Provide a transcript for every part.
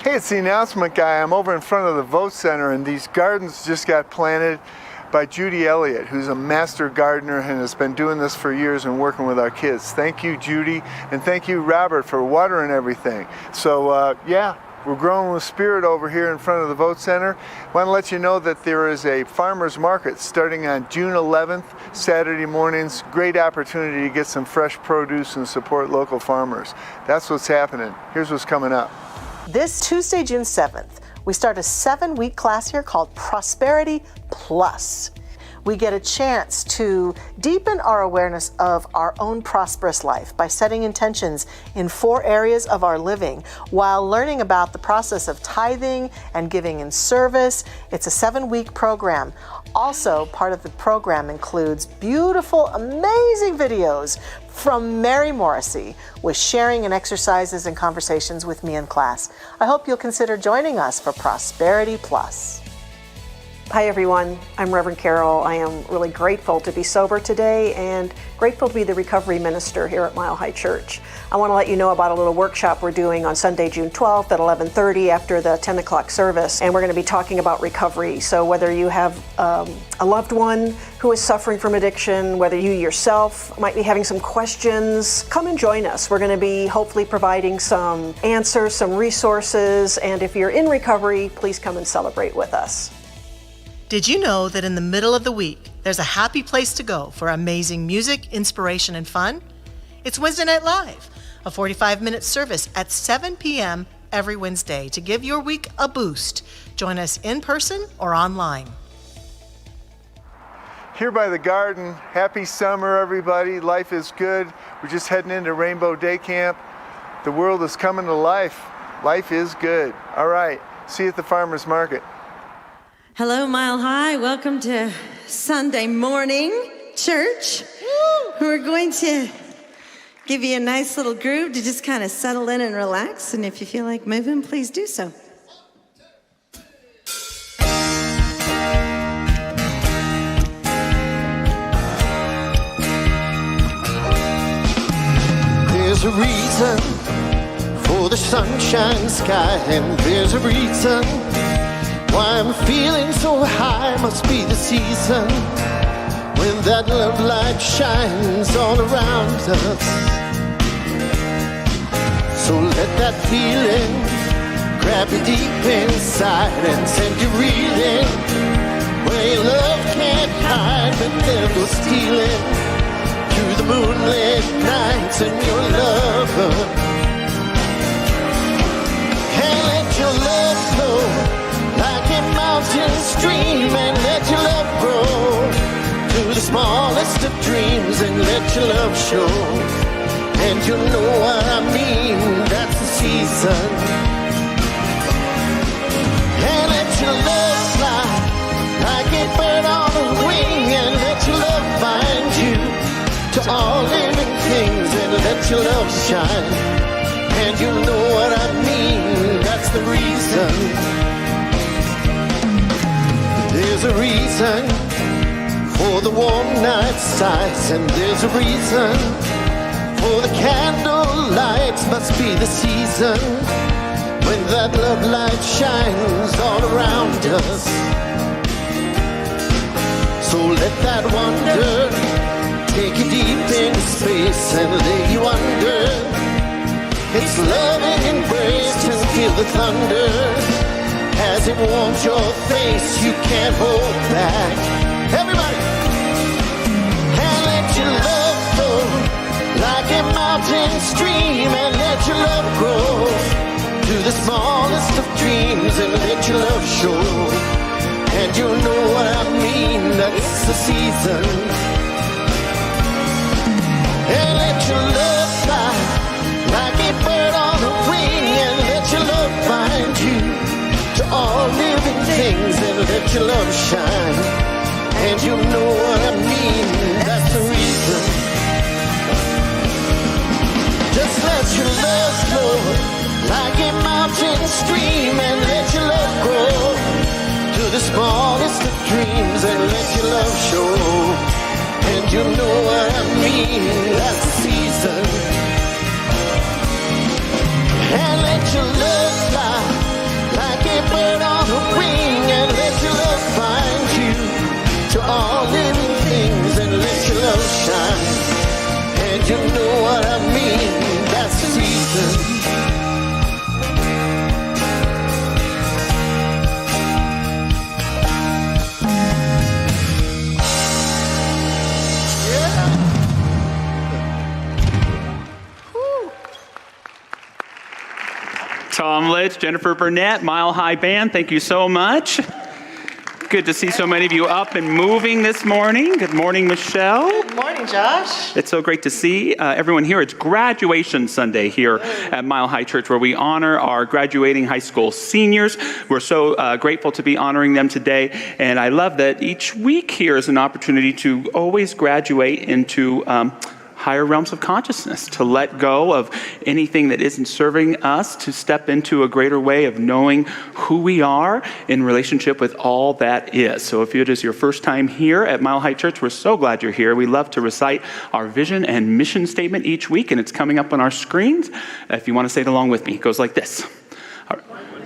Hey, it's the announcement guy. I'm over in front of the Vote Center, and these gardens just got planted by Judy Elliott, who's a master gardener and has been doing this for years and working with our kids. Thank you, Judy, and thank you, Robert, for watering everything. So, yeah, we're growing with spirit over here in front of the Vote Center. I want to let you know that there is a farmer's market starting on June 11th, Saturday mornings. Great opportunity to get some fresh produce and support local farmers. That's what's happening. Here's what's coming up. This Tuesday, June 7th, we start a 7-week class here called Prosperity Plus. We get a chance to deepen our awareness of our own prosperous life by setting intentions in 4 areas of our living while learning about the process of tithing and giving in service. It's a 7-week program. Also, part of the program includes beautiful, amazing videos from Mary Morrissey with sharing and exercises and conversations with me in class. I hope you'll consider joining us for Prosperity Plus. Hi everyone, I'm Reverend Carol. I am really grateful to be sober today and grateful to be the recovery minister here at Mile High Church. I want to let you know about a little workshop we're doing on Sunday, June 12th at 11:30 after the 10 o'clock service, and we're going to be talking about recovery. So whether you have a loved one who is suffering from addiction, whether you yourself might be having some questions, come and join us. We're going to be hopefully providing some answers, some resources, and if you're in recovery, please come and celebrate with us. Did you know that in the middle of the week, there's a happy place to go for amazing music, inspiration, and fun? It's Wednesday Night Live, a 45-minute service at 7 p.m. every Wednesday to give your week a boost. Join us in person or online. Here by the garden, happy summer, everybody. Life is good. We're just heading into Rainbow Day Camp. The world is coming to life. Life is good. All right, see you at the farmer's market. Hello, Mile High. Welcome to Sunday morning church. We're going to give you a nice little groove to just kind of settle in and relax. And if you feel like moving, please do so. There's a reason for the sunshine sky, and there's a reason why I'm feeling so high. Must be the season when that love light shines all around us. So let that feeling grab you deep inside and send you reeling where your love can't hide, but then go stealing through the moonlit nights and your lover. And let your love flow like a mountain stream, and let your love grow to the smallest of dreams, and let your love show. And you know what I mean, that's the season. And let your love fly like a bird on a wing, and let your love find you to all living things, and let your love shine. And you know what I mean, that's the reason. There's a reason for the warm night sights, and there's a reason for the candle lights. Must be the season when that love light shines all around us. So let that wonder take you deep into space and lay you under its loving embrace, and feel the thunder as it warms your face. You can't hold back. Everybody! And let your love flow like a mountain stream, and let your love grow to the smallest of dreams, and let your love show. And you know what I mean, that's the season. And let your love fly like a bird on a wing, and let your love find you to all living things, and let your love shine. And you know what I mean, that's the reason. Just let your love flow like a mountain stream, and let your love grow to the smallest of dreams, and let your love show. And you know what I mean, that's the season. And let your love fly Tom Litch, Jennifer Burnett, Mile High Band, thank you so much. Good to see so many of you up and moving this morning. Good morning, Michelle. Good morning, Josh. It's so great to see everyone here. It's graduation Sunday here at Mile High Church, where we honor our graduating high school seniors. We're so grateful to be honoring them today. And I love that each week here is an opportunity to always graduate into higher realms of consciousness, to let go of anything that isn't serving us, to step into a greater way of knowing who we are in relationship with all that is. So if it is your first time here at Mile High Church, we're so glad you're here. We love to recite our vision and mission statement each week, and it's coming up on our screens. If you want to say it along with me, it goes like this.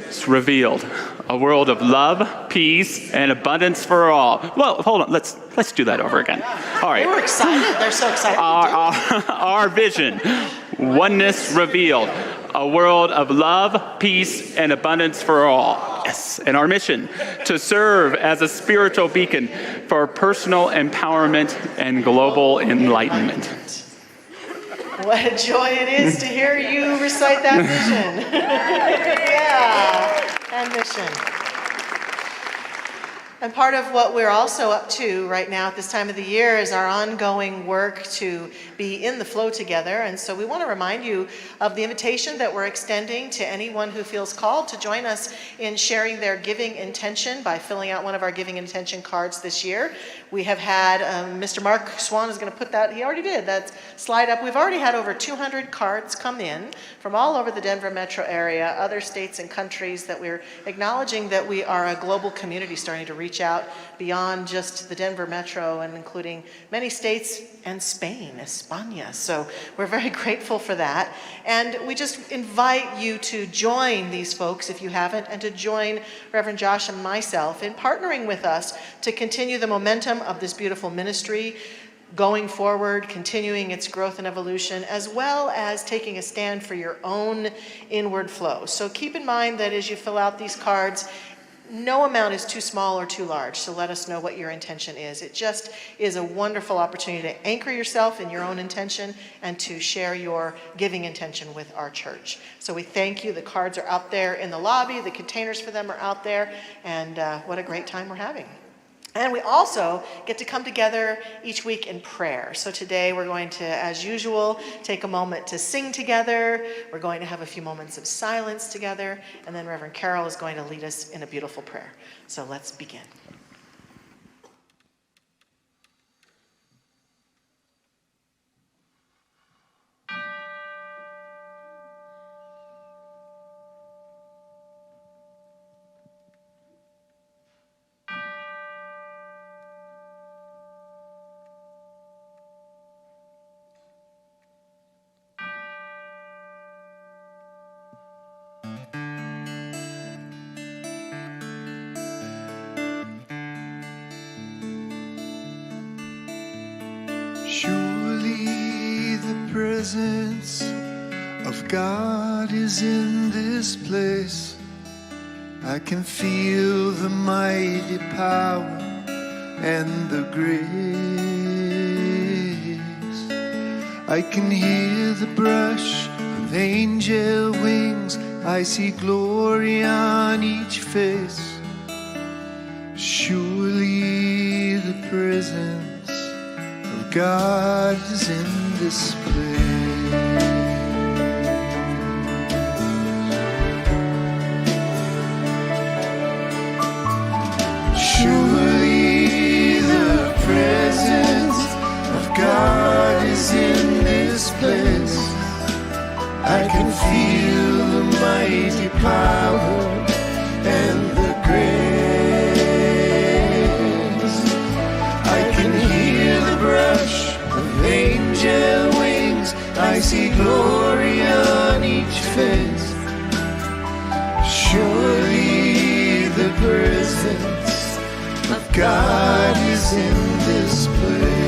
It's revealed. A world of love, peace, and abundance for all. Well, hold on. Let's do that over again. All right. They were excited. They're so excited. Our vision, oneness revealed. A world of love, peace, and abundance for all. Yes. And our mission, to serve as a spiritual beacon for personal empowerment and global enlightenment. What a joy it is to hear you recite that vision. Yeah, and mission. And part of what we're also up to right now at this time of the year is our ongoing work to be in the flow together. And so we want to remind you of the invitation that we're extending to anyone who feels called to join us in sharing their giving intention by filling out one of our giving intention cards this year. We have had, Mr. Mark Swan is going to put that, he already did, that slide up. We've already had over 200 cards come in from all over the Denver metro area, other states and countries, that we're acknowledging that we are a global community starting to reach out beyond just the Denver metro and including many states and Spain, España. So we're very grateful for that. And we just invite you to join these folks if you haven't, and to join Reverend Josh and myself in partnering with us to continue the momentum of this beautiful ministry going forward, continuing its growth and evolution, as well as taking a stand for your own inward flow. So keep in mind that as you fill out these cards, no amount is too small or too large, so let us know what your intention is. It just is a wonderful opportunity to anchor yourself in your own intention and to share your giving intention with our church. So we thank you. The cards are out there in the lobby. The containers for them are out there, and what a great time we're having. And we also get to come together each week in prayer. So today we're going to, as usual, take a moment to sing together. We're going to have a few moments of silence together. And then Reverend Carol is going to lead us in a beautiful prayer. So let's begin. Surely the presence of God is in this place. I can feel the mighty power and the grace. I can hear the brush of angel wings. I see glory on each face. Surely the presence God is in this place. Surely the presence of God is in this place. I can feel the mighty power and the grace. I can hear the brush of angel wings. I see glory on each face. Surely the presence of God is in this place.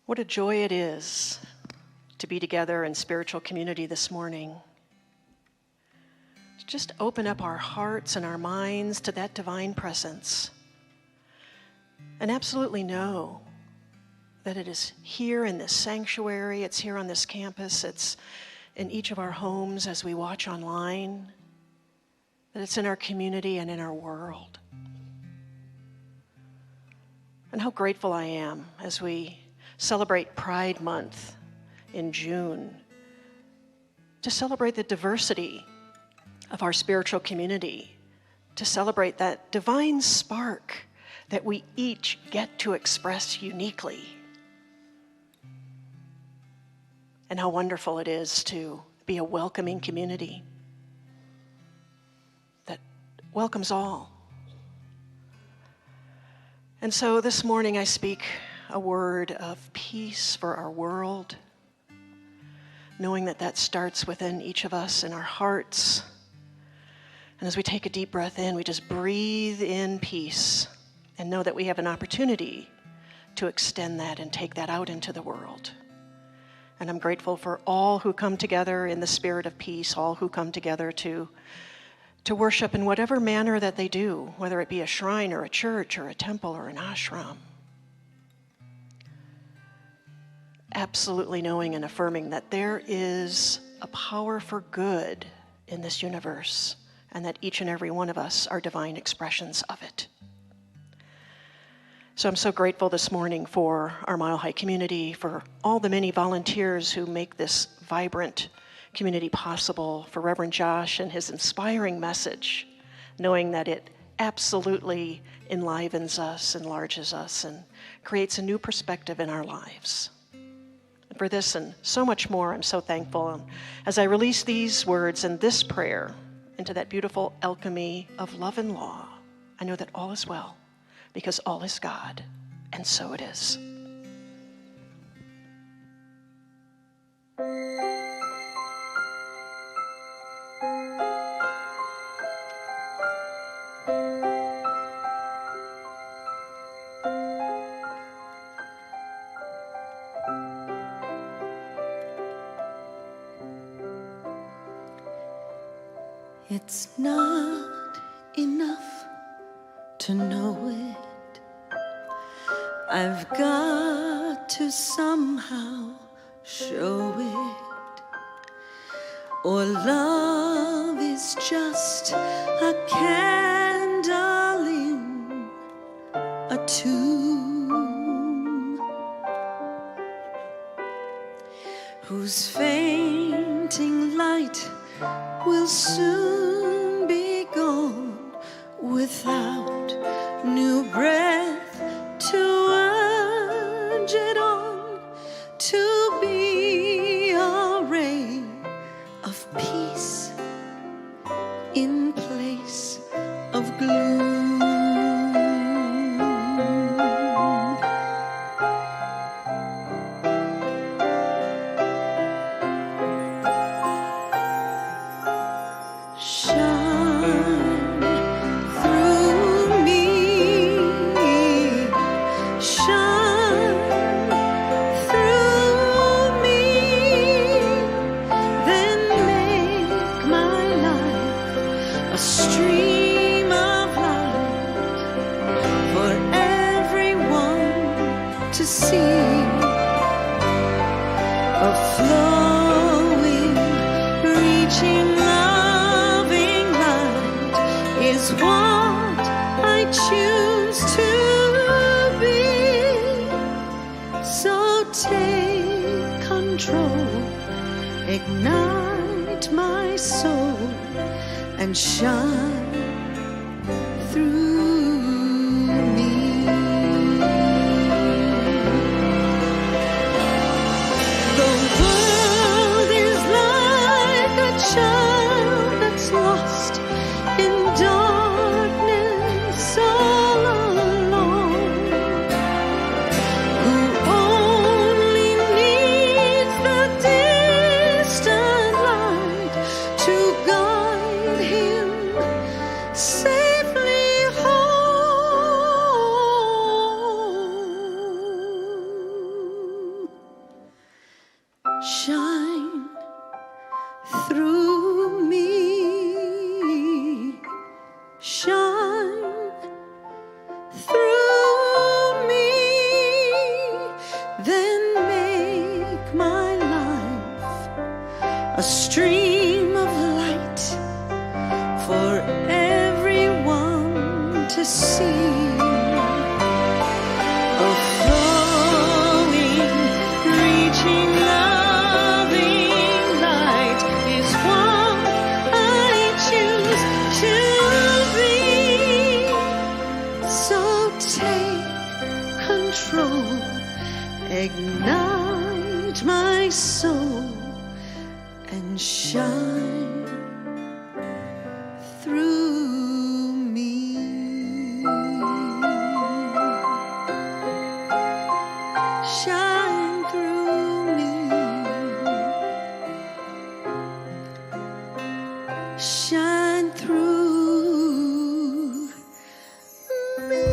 What a joy it is to be together in spiritual community this morning. To just open up our hearts and our minds to that divine presence and absolutely know that it is here in this sanctuary, it's here on this campus, it's in each of our homes as we watch online, that it's in our community and in our world. And how grateful I am as we celebrate Pride Month in June, to celebrate the diversity of our spiritual community, to celebrate that divine spark that we each get to express uniquely. And how wonderful it is to be a welcoming community that welcomes all. And so this morning I speak a word of peace for our world, knowing that that starts within each of us in our hearts. And as we take a deep breath in, we just breathe in peace and know that we have an opportunity to extend that and take that out into the world. And I'm grateful for all who come together in the spirit of peace, all who come together to worship in whatever manner that they do, whether it be a shrine or a church or a temple or an ashram. Absolutely knowing and affirming that there is a power for good in this universe and that each and every one of us are divine expressions of it. So I'm so grateful this morning for our Mile High community, for all the many volunteers who make this vibrant community possible, for Reverend Josh and his inspiring message, knowing that it absolutely enlivens us, enlarges us, and creates a new perspective in our lives. For this and so much more, I'm so thankful. And as I release these words and this prayer into that beautiful alchemy of love and law, I know that all is well, because all is God, and so it is. It's not enough to know it. I've got to somehow show it. Or love is just a candle in a tomb, whose fainting light will soon be gone without new breath to urge it on to be a ray of peace in place of gloom. Ignite my soul and shine through me. The world is like a child that's lost in darkness all alone, who only needs the distant light to guide him safely home. shine through me, shine through me, then make my life a stream of light for everyone to see. A flowing, reaching, loving light is what I choose to be. So take control, ignite my soul, and shine through me. Shine through me. Shine through me.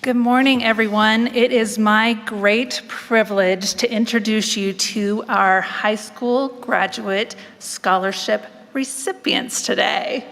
Good morning, everyone. It is my great privilege to introduce you to our high school graduate scholarship recipients today.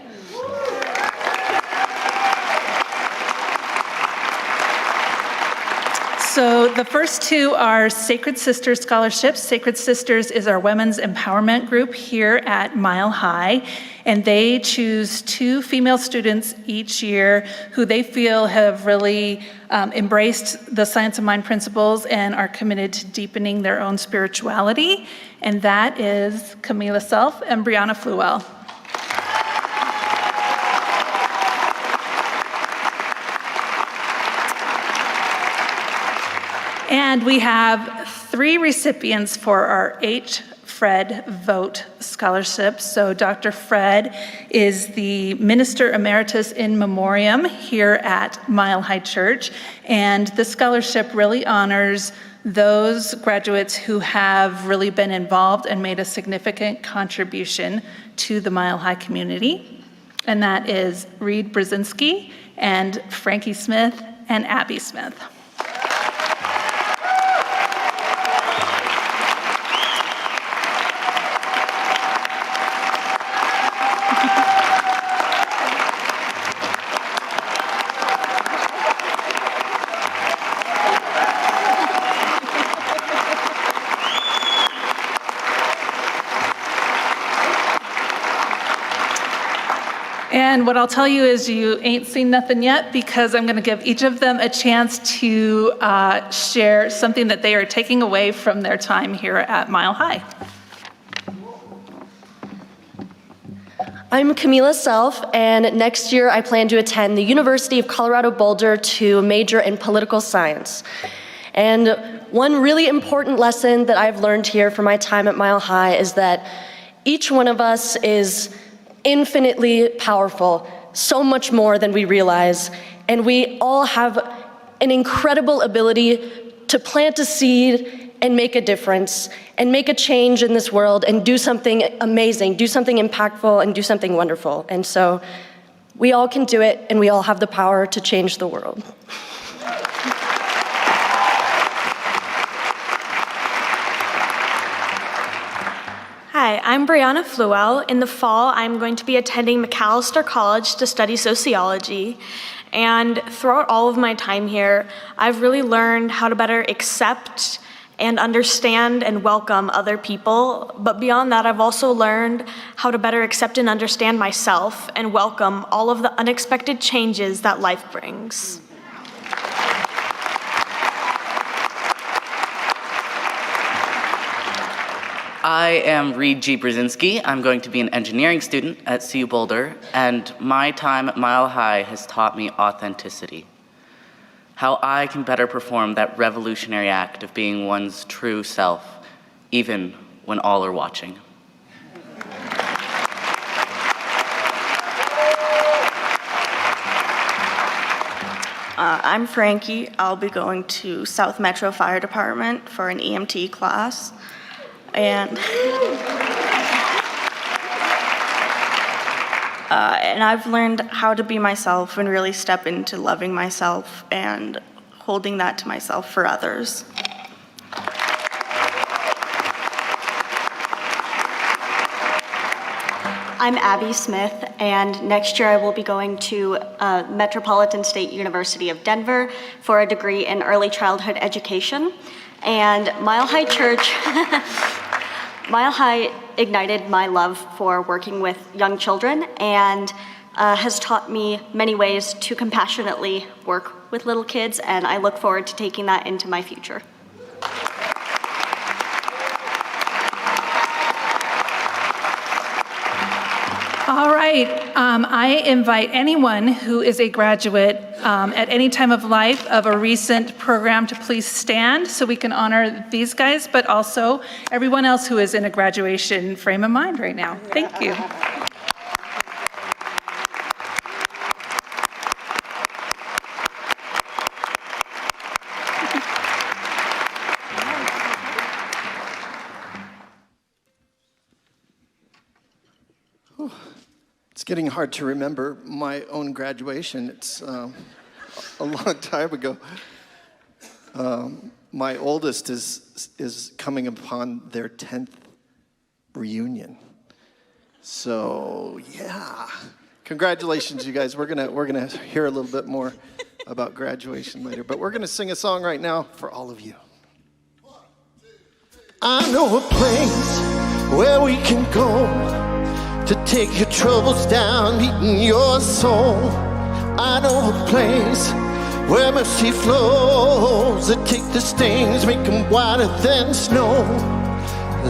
So the first two are Sacred Sisters scholarships. Sacred Sisters is our women's empowerment group here at Mile High, and they choose 2 female students each year who they feel have really embraced the Science of Mind principles and are committed to deepening their own spirituality, and that is Camila Self and Brianna Fluwell. And we have 3 recipients for our H. Fred Vogt Scholarship. So Dr. Fred is the Minister Emeritus in Memoriam here at Mile High Church. And the scholarship really honors those graduates who have really been involved and made a significant contribution to the Mile High community. And that is Reed Brzezinski and Frankie Smith and Abby Smith. And what I'll tell you is you ain't seen nothing yet, because I'm going to give each of them a chance to share something that they are taking away from their time here at Mile High. I'm Camila Self, and next year I plan to attend the University of Colorado Boulder to major in political science. And one really important lesson that I've learned here from my time at Mile High is that each one of us is infinitely powerful, so much more than we realize, and we all have an incredible ability to plant a seed and make a difference and make a change in this world and do something amazing, do something impactful, and do something wonderful. And so we all can do it, and we all have the power to change the world. Hi, I'm Brianna Fluwell. In the fall, I'm going to be attending Macalester College to study sociology. And throughout all of my time here, I've really learned how to better accept and understand and welcome other people. But beyond that, I've also learned how to better accept and understand myself and welcome all of the unexpected changes that life brings. I am Reed G. Brzezinski. I'm going to be an engineering student at CU Boulder, and my time at Mile High has taught me authenticity. How I can better perform that revolutionary act of being one's true self, even when all are watching. I'm Frankie. I'll be going to South Metro Fire Department for an EMT class. And I've learned how to be myself and really step into loving myself and holding that to myself for others. I'm Abby Smith, and next year I will be going to Metropolitan State University of Denver for a degree in early childhood education. And Mile High Church, Mile High ignited my love for working with young children and has taught me many ways to compassionately work with little kids, and I look forward to taking that into my future. All right, I invite anyone who is a graduate at any time of life of a recent program to please stand so we can honor these guys, but also everyone else who is in a graduation frame of mind right now. Thank you. It's getting hard to remember my own graduation. It's a long time ago. My oldest is coming upon their 10th reunion. So yeah, congratulations, you guys. We're gonna hear a little bit more about graduation later, but we're gonna sing a song right now for all of you. I know a place where we can go to take your troubles down, meeting your soul. I know a place where mercy flows, that take the stains, make them whiter than snow.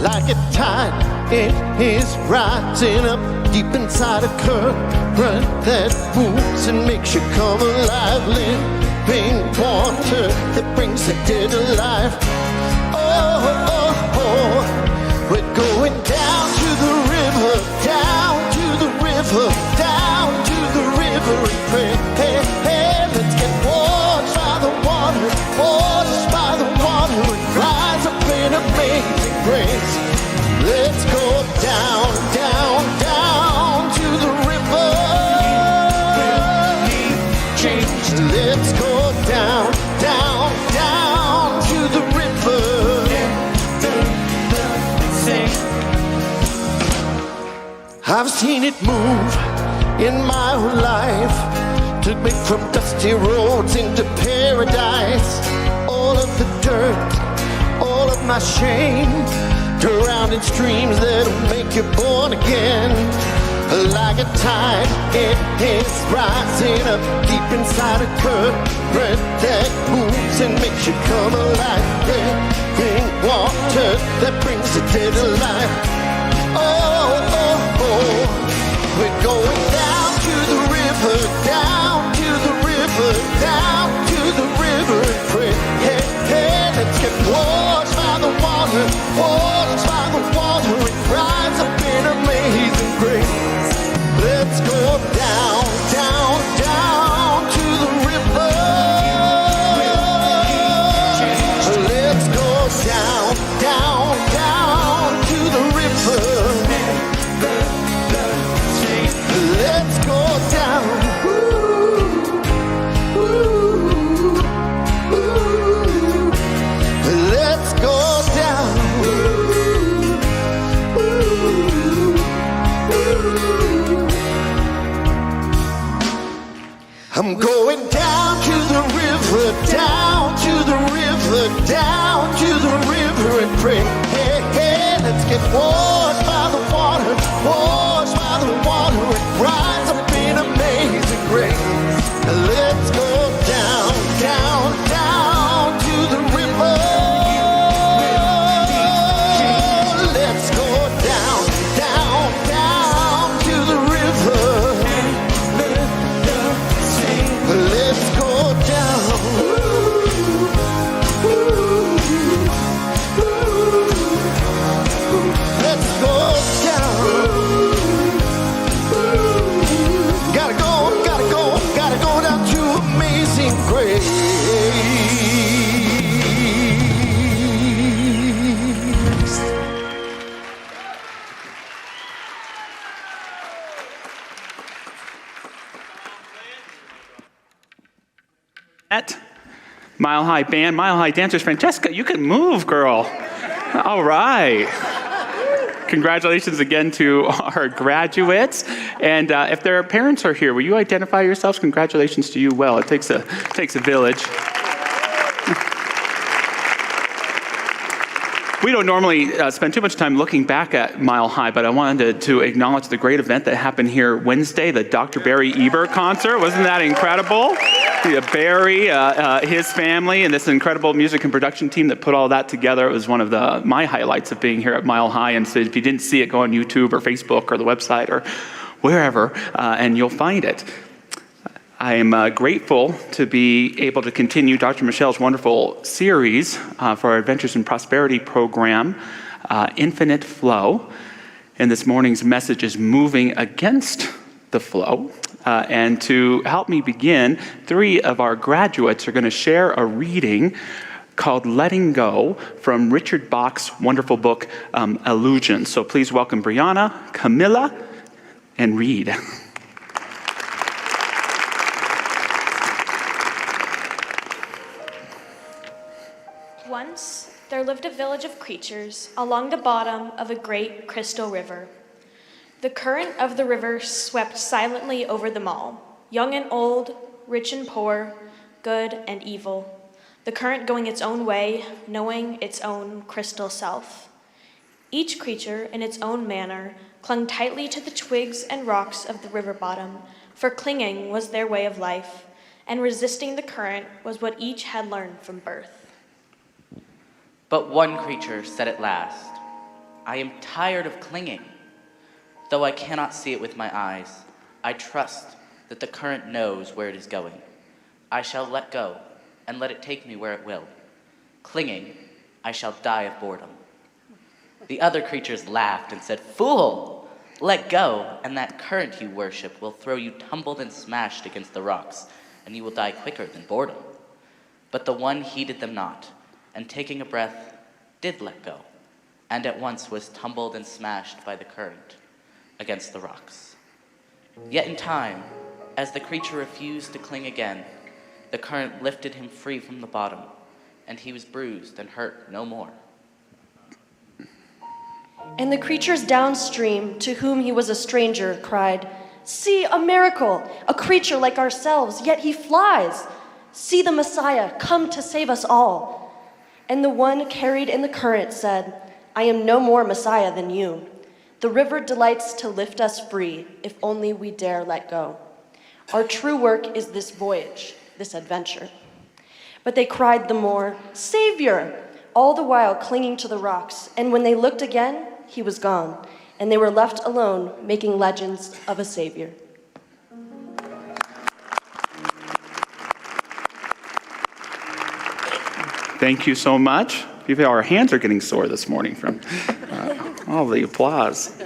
Like a tide, it is rising up deep inside a current that moves and makes you come alive. Living water that brings the dead alive. Oh, oh, oh, we're going down to the river, down to the river, down to the river and pray. Hey, hey, let's get washed by the water, washed by the water and rise up in amazing grace. Let's go down, down, down to the river. Let's go down, down, down to the river. I've seen it move in my own life, took me from dusty roads into paradise. All of the dirt, all of my shame, drowned in streams that'll make you born again. Like a tide, it is rising up deep inside a current that moves and makes you come alive. Living water that brings the dead alive. Oh, oh, oh, we're going down to the river, down to the river, down to the river and pray. Hey, hey, let's get washed by the water, washed by the water and rise up in amazing grace. Let's go down, down, down to the river. Let's go down, down, down to the river. Let's go down. Ooh, ooh, ooh. Let's go down. Ooh, ooh, ooh. I'm going down to the river, down to the river, down to the river and pray. Hey, hey, let's get washed by the water, washed by the water and rise up in amazing grace. Let's go down, down, down to the river. Let's go down, down, down to the river. Let's go down. Let's go down. Mile High Band, Mile High Dancers. Francesca, you can move, girl. All right. Congratulations again to our graduates. And if their parents are here, will you identify yourselves? Congratulations to you. Well, it takes a village. We don't normally spend too much time looking back at Mile High, but I wanted to acknowledge the great event that happened here Wednesday, the Dr. Barry Ebert concert. Wasn't that incredible? Barry, his family, and this incredible music and production team that put all that together. It was one of my highlights of being here at Mile High. And so if you didn't see it, go on YouTube or Facebook or the website or wherever, and you'll find it. I am grateful to be able to continue Dr. Michelle's wonderful series for our Adventures in Prosperity program, Infinite Flow. And this morning's message is moving against the flow. And to help me begin, 3 of our graduates are going to share a reading called Letting Go from Richard Bach's wonderful book, Illusion. So please welcome Brianna, Camilla, and Reed. Once there lived a village of creatures along the bottom of a great crystal river. The current of the river swept silently over them all, young and old, rich and poor, good and evil. The current going its own way, knowing its own crystal self. Each creature, in its own manner, clung tightly to the twigs and rocks of the river bottom, for clinging was their way of life, and resisting the current was what each had learned from birth. But one creature said at last, I am tired of clinging. Though I cannot see it with my eyes, I trust that the current knows where it is going. I shall let go and let it take me where it will. Clinging, I shall die of boredom. The other creatures laughed and said, Fool! Let go, and that current you worship will throw you tumbled and smashed against the rocks, and you will die quicker than boredom. But the one heeded them not, and taking a breath, did let go, and at once was tumbled and smashed by the current against the rocks. Yet in time, as the creature refused to cling again, the current lifted him free from the bottom, and he was bruised and hurt no more. And the creatures downstream, to whom he was a stranger, cried, See, a miracle! A creature like ourselves, yet he flies! See the Messiah, come to save us all! And the one carried in the current said, I am no more Messiah than you. The river delights to lift us free, if only we dare let go. Our true work is this voyage, this adventure. But they cried the more, Savior! All the while clinging to the rocks, and when they looked again, he was gone, and they were left alone, making legends of a Savior. Thank you so much. Our hands are getting sore this morning from all the applause.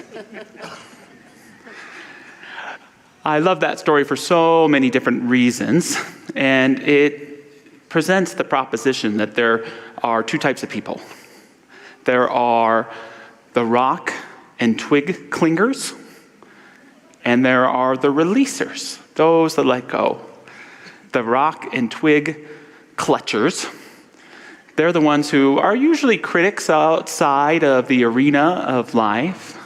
I love that story for so many different reasons, and it presents the proposition that there are 2 types of people. There are the rock and twig clingers, and there are the releasers, those that let go. The rock and twig clutchers, they're the ones who are usually critics outside of the arena of life.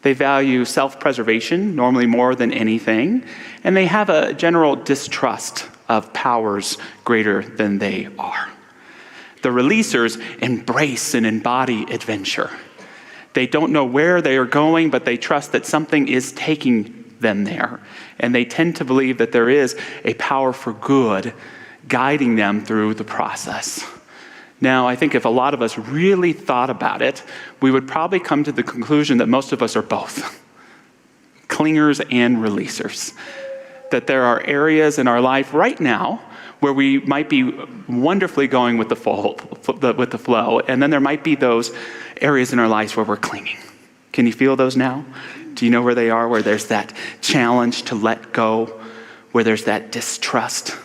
They value self-preservation, normally more than anything, and they have a general distrust of powers greater than they are. The releasers embrace and embody adventure. They don't know where they are going, but they trust that something is taking them there. And they tend to believe that there is a power for good guiding them through the process. Now, I think if a lot of us really thought about it, we would probably come to the conclusion that most of us are both, clingers and releasers. That there are areas in our life right now where we might be wonderfully going with the flow, and then there might be those areas in our lives where we're clinging. Can you feel those now? Do you know where they are, where there's that challenge to let go, where there's that distrust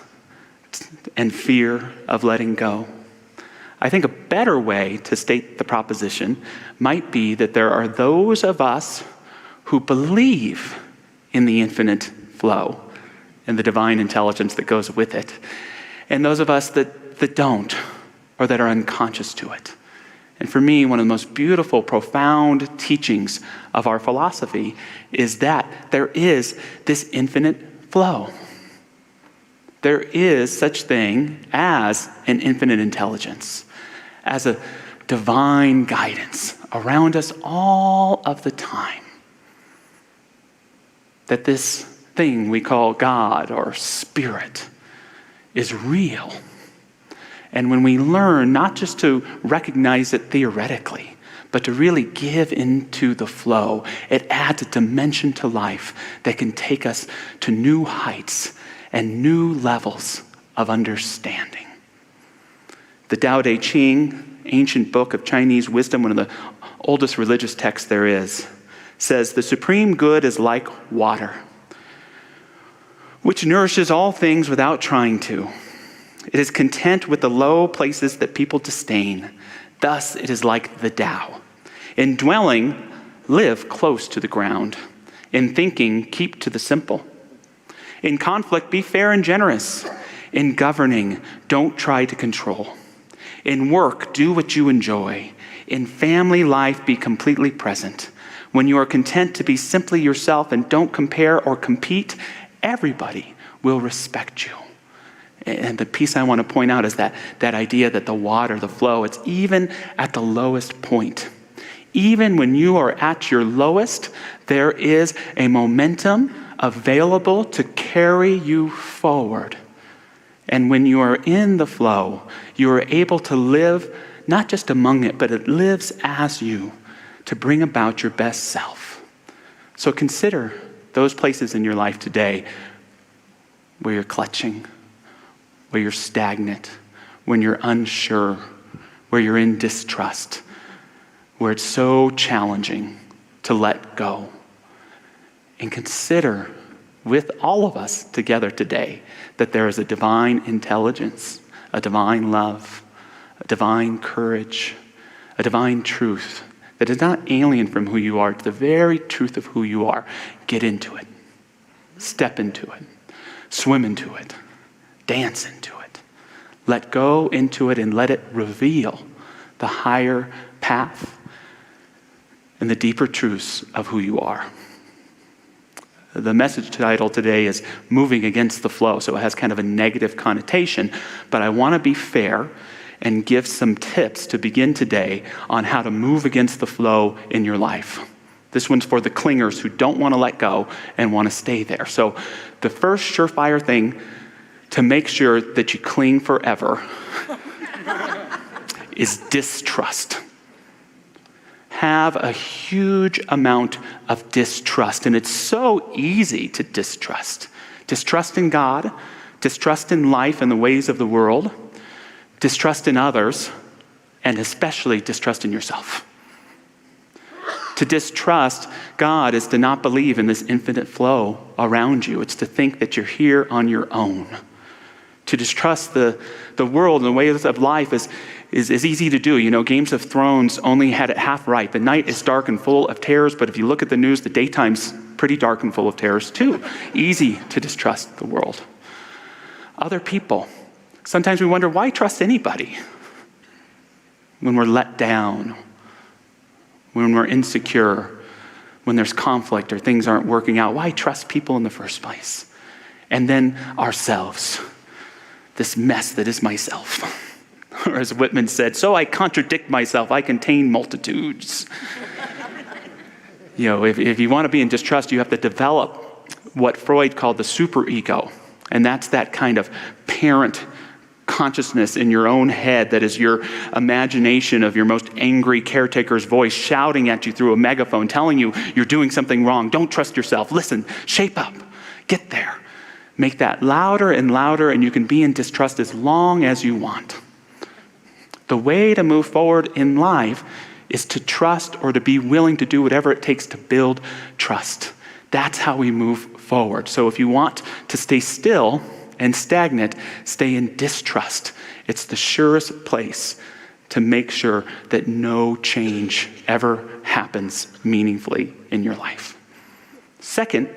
and fear of letting go? I think a better way to state the proposition might be that there are those of us who believe in the infinite flow and the divine intelligence that goes with it. and those of us that don't, or that are unconscious to it. And for me, one of the most beautiful, profound teachings of our philosophy is that there is this infinite flow. There is such thing as an infinite intelligence, as a divine guidance around us all of the time. That this thing we call God or Spirit is real. And when we learn not just to recognize it theoretically, but to really give into the flow, it adds a dimension to life that can take us to new heights and new levels of understanding. The Tao Te Ching, ancient book of Chinese wisdom, one of the oldest religious texts there is, says, "The supreme good is like water, which nourishes all things without trying to. It is content with the low places that people disdain. Thus it is like the Tao. In dwelling, live close to the ground. In thinking, keep to the simple. In conflict, be fair and generous. In governing, don't try to control. In work, do what you enjoy. In family life, be completely present. When you are content to be simply yourself and don't compare or compete, everybody will respect you." And the piece I want to point out is that idea that the water, the flow, it's even at the lowest point. Even when you are at your lowest, there is a momentum available to carry you forward. And when you are in the flow, you are able to live not just among it, but it lives as you to bring about your best self. So consider those places in your life today where you're clutching, where you're stagnant, when you're unsure, where you're in distrust, where it's so challenging to let go. And consider with all of us together today that there is a divine intelligence, a divine love, a divine courage, a divine truth that is not alien from who you are, to the very truth of who you are. Get into it. Step into it. Swim into it. Dance into it. Let go into it and let it reveal the higher path and the deeper truths of who you are. The message title today is Moving Against the Flow, so it has kind of a negative connotation, but I want to be fair and give some tips to begin today on how to move against the flow in your life. This one's for the clingers who don't want to let go and want to stay there. So the first surefire thing to make sure that you cling forever is distrust. Have a huge amount of distrust, and it's so easy to distrust. Distrust in God, distrust in life and the ways of the world, distrust in others, and especially distrust in yourself. To distrust God is to not believe in this infinite flow around you. It's to think that you're here on your own. To distrust the world and the ways of life is easy to do. You know, Games of Thrones only had it half right. The night is dark and full of terrors, but if you look at the news, the daytime's pretty dark and full of terrors too. Easy to distrust the world. Other people. Sometimes we wonder, why trust anybody? When we're let down, when we're insecure, when there's conflict or things aren't working out, why trust people in the first place? And then ourselves, this mess that is myself. Or as Whitman said, so I contradict myself, I contain multitudes. You know, if you want to be in distrust, you have to develop what Freud called the superego. And that's that kind of parent consciousness in your own head that is your imagination of your most angry caretaker's voice shouting at you through a megaphone, telling you you're doing something wrong. Don't trust yourself. Listen, shape up. Get there. Make that louder and louder, and you can be in distrust as long as you want. The way to move forward in life is to trust or to be willing to do whatever it takes to build trust. That's how we move forward. So if you want to stay still and stagnant, stay in distrust. It's the surest place to make sure that no change ever happens meaningfully in your life. Second,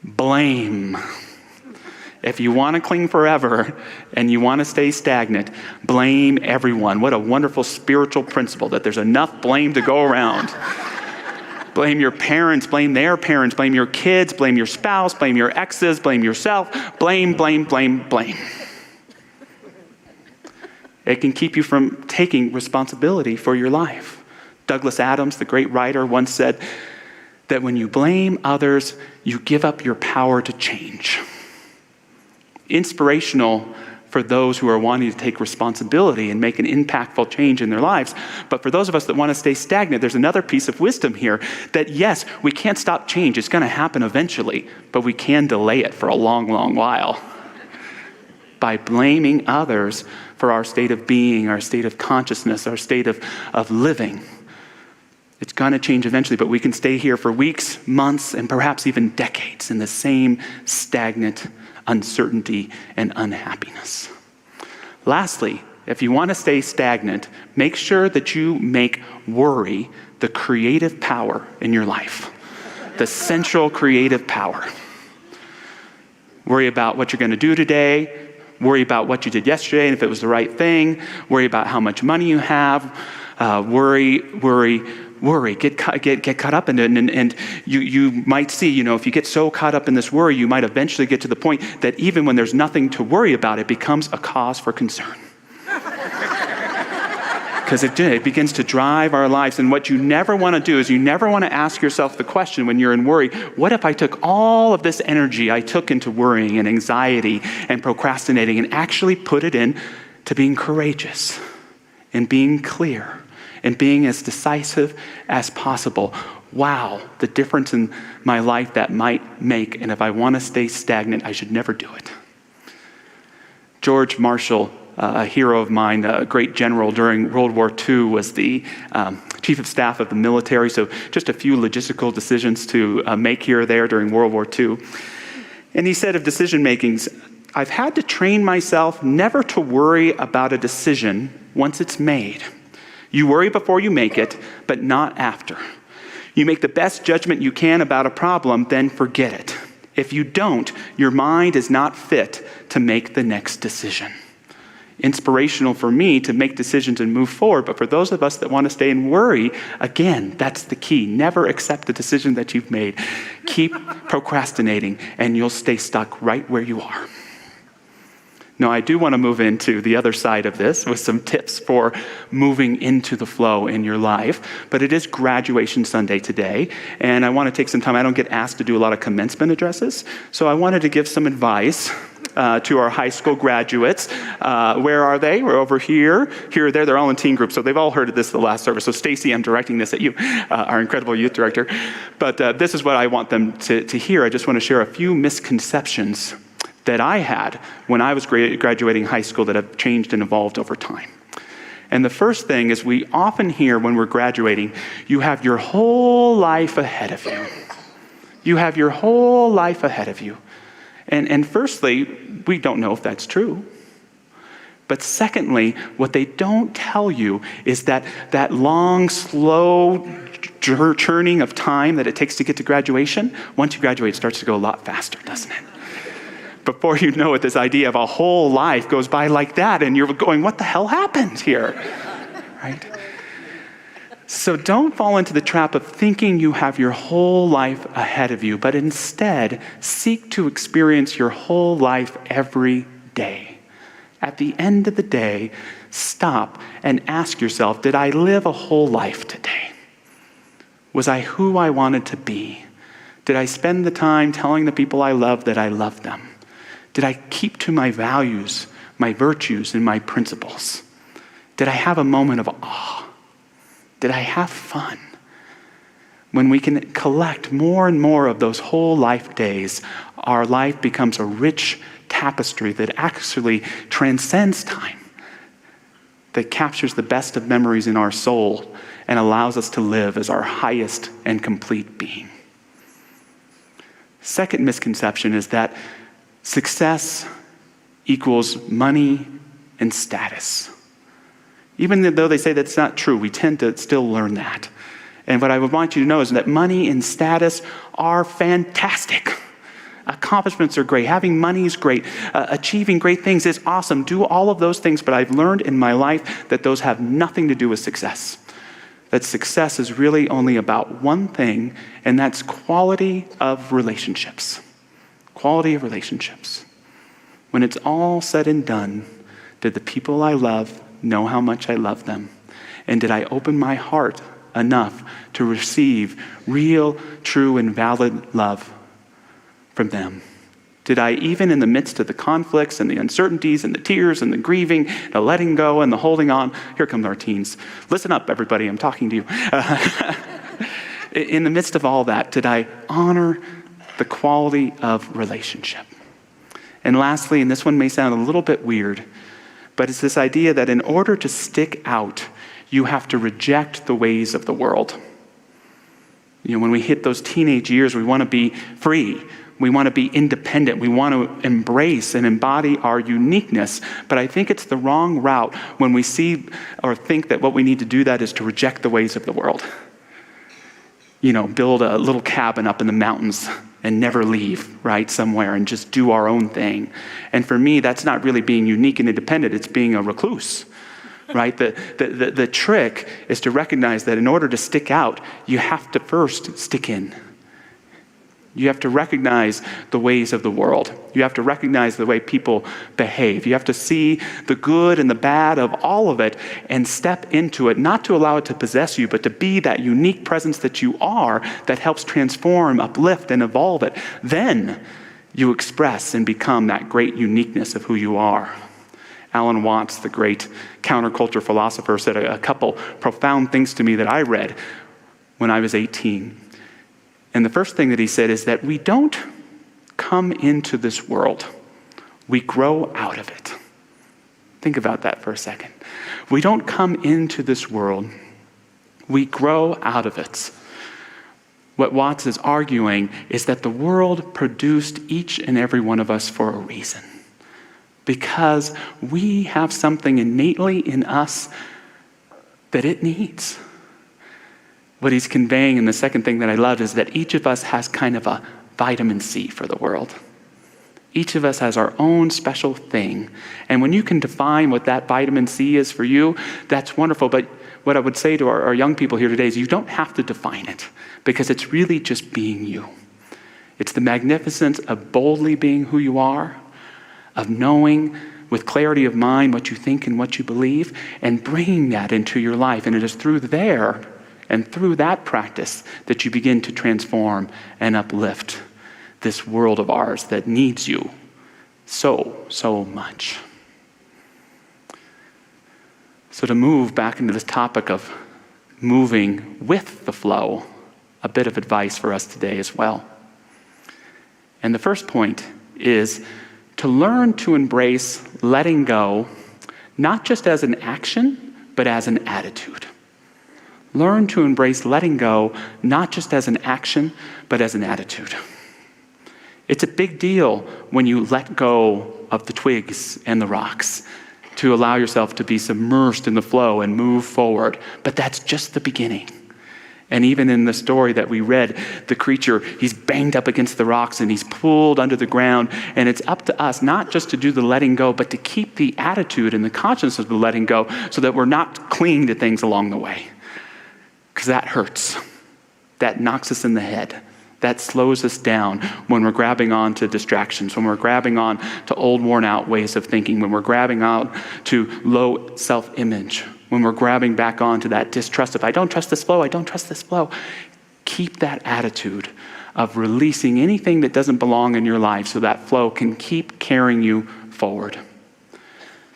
blame. If you want to cling forever and you want to stay stagnant, blame everyone. What a wonderful spiritual principle that there's enough blame to go around. Blame your parents, blame their parents, blame your kids, blame your spouse, blame your exes, blame yourself. Blame, blame, blame, blame. It can keep you from taking responsibility for your life. Douglas Adams, the great writer, once said that when you blame others, you give up your power to change. Inspirational for those who are wanting to take responsibility and make an impactful change in their lives. But for those of us that want to stay stagnant, there's another piece of wisdom here that yes, we can't stop change. It's going to happen eventually, but we can delay it for a long, long while by blaming others for our state of being, our state of consciousness, our state of living. It's going to change eventually, but we can stay here for weeks, months, and perhaps even decades in the same stagnant uncertainty and unhappiness. Lastly, if you want to stay stagnant, make sure that you make worry the creative power in your life, the central creative power. Worry about what you're going to do today. Worry about what you did yesterday and if it was the right thing. Worry about how much money you have. Worry. Get caught up in it. And you might see, if you get so caught up in this worry, you might eventually get to the point that even when there's nothing to worry about, it becomes a cause for concern. Because it begins to drive our lives. And what you never want to do is you never want to ask yourself the question when you're in worry, what if I took all of this energy I took into worrying and anxiety and procrastinating and actually put it in to being courageous and being clear and being as decisive as possible? Wow, the difference in my life that might make. And if I want to stay stagnant, I should never do it. George Marshall, a hero of mine, a great general during World War II, was the chief of staff of the military. So just a few logistical decisions to make here or there during World War II. And he said of decision makings, I've had to train myself never to worry about a decision once it's made. You worry before you make it, but not after. You make the best judgment you can about a problem, then forget it. If you don't, your mind is not fit to make the next decision. Inspirational for me to make decisions and move forward, but for those of us that want to stay and worry, again, that's the key. Never accept the decision that you've made. Keep procrastinating, and you'll stay stuck right where you are. Now, I do want to move into the other side of this with some tips for moving into the flow in your life. But it is graduation Sunday today, and I want to take some time. I don't get asked to do a lot of commencement addresses, so I wanted to give some advice to our high school graduates. Where are they? We're over here, there. They're all in teen groups, so they've all heard of this the last service. So Stacy, I'm directing this at you, our incredible youth director. But this is what I want them to hear. I just want to share a few misconceptions that I had when I was graduating high school that have changed and evolved over time. And the first thing is we often hear when we're graduating, you have your whole life ahead of you. You have your whole life ahead of you. And firstly, we don't know if that's true. But secondly, what they don't tell you is that long, slow churning of time that it takes to get to graduation, once you graduate, it starts to go a lot faster, doesn't it? Before you know it, this idea of a whole life goes by like that, and you're going, what the hell happened here? Right? So don't fall into the trap of thinking you have your whole life ahead of you, but instead seek to experience your whole life every day. At the end of the day, stop and ask yourself, did I live a whole life today? Was I who I wanted to be? Did I spend the time telling the people I love that I love them? Did I keep to my values, my virtues, and my principles? Did I have a moment of awe? Did I have fun? When we can collect more and more of those whole life days, our life becomes a rich tapestry that actually transcends time, that captures the best of memories in our soul and allows us to live as our highest and complete being. Second misconception is that success equals money and status. Even though they say that's not true, we tend to still learn that. And what I would want you to know is that money and status are fantastic. Accomplishments are great. Having money is great. Achieving great things is awesome. Do all of those things, but I've learned in my life that those have nothing to do with success. That success is really only about one thing, and that's quality of relationships. Quality of relationships. When it's all said and done, did the people I love know how much I love them? And did I open my heart enough to receive real, true, and valid love from them? Did I, even in the midst of the conflicts and the uncertainties and the tears and the grieving, the letting go and the holding on, here come our teens. Listen up, everybody, I'm talking to you. In the midst of all that, did I honor the quality of relationship? And lastly, and this one may sound a little bit weird, but it's this idea that in order to stick out, you have to reject the ways of the world. You know, when we hit those teenage years, we want to be free. We want to be independent. We want to embrace and embody our uniqueness. But I think it's the wrong route when we see or think that what we need to do that is to reject the ways of the world. You know, build a little cabin up in the mountains and never leave, right, somewhere and just do our own thing. And for me, that's not really being unique and independent. It's being a recluse, right? The trick is to recognize that in order to stick out, you have to first stick in. You have to recognize the ways of the world. You have to recognize the way people behave. You have to see the good and the bad of all of it and step into it, not to allow it to possess you, but to be that unique presence that you are that helps transform, uplift, and evolve it. Then you express and become that great uniqueness of who you are. Alan Watts, the great counterculture philosopher, said a couple profound things to me that I read when I was 18. And the first thing that he said is that we don't come into this world. We grow out of it. Think about that for a second. We don't come into this world. We grow out of it. What Watts is arguing is that the world produced each and every one of us for a reason. Because we have something innately in us that it needs. What he's conveying, and the second thing that I love, is that each of us has kind of a vitamin C for the world. Each of us has our own special thing. And when you can define what that vitamin C is for you, that's wonderful. But what I would say to our young people here today is you don't have to define it, because it's really just being you. It's the magnificence of boldly being who you are, of knowing with clarity of mind what you think and what you believe, and bringing that into your life. And it is through there and through that practice that you begin to transform and uplift this world of ours that needs you so much. So to move back into this topic of moving with the flow, a bit of advice for us today as well. And the first point is to learn to embrace letting go, not just as an action, but as an attitude. Learn to embrace letting go, not just as an action, but as an attitude. It's a big deal when you let go of the twigs and the rocks to allow yourself to be submersed in the flow and move forward. But that's just the beginning. And even in the story that we read, the creature, he's banged up against the rocks and he's pulled under the ground. And it's up to us not just to do the letting go, but to keep the attitude and the consciousness of the letting go so that we're not clinging to things along the way. Because that hurts. That knocks us in the head. That slows us down when we're grabbing on to distractions, when we're grabbing on to old, worn out ways of thinking, when we're grabbing out to low self-image, when we're grabbing back on to that distrust of, I don't trust this flow, I don't trust this flow. Keep that attitude of releasing anything that doesn't belong in your life so that flow can keep carrying you forward.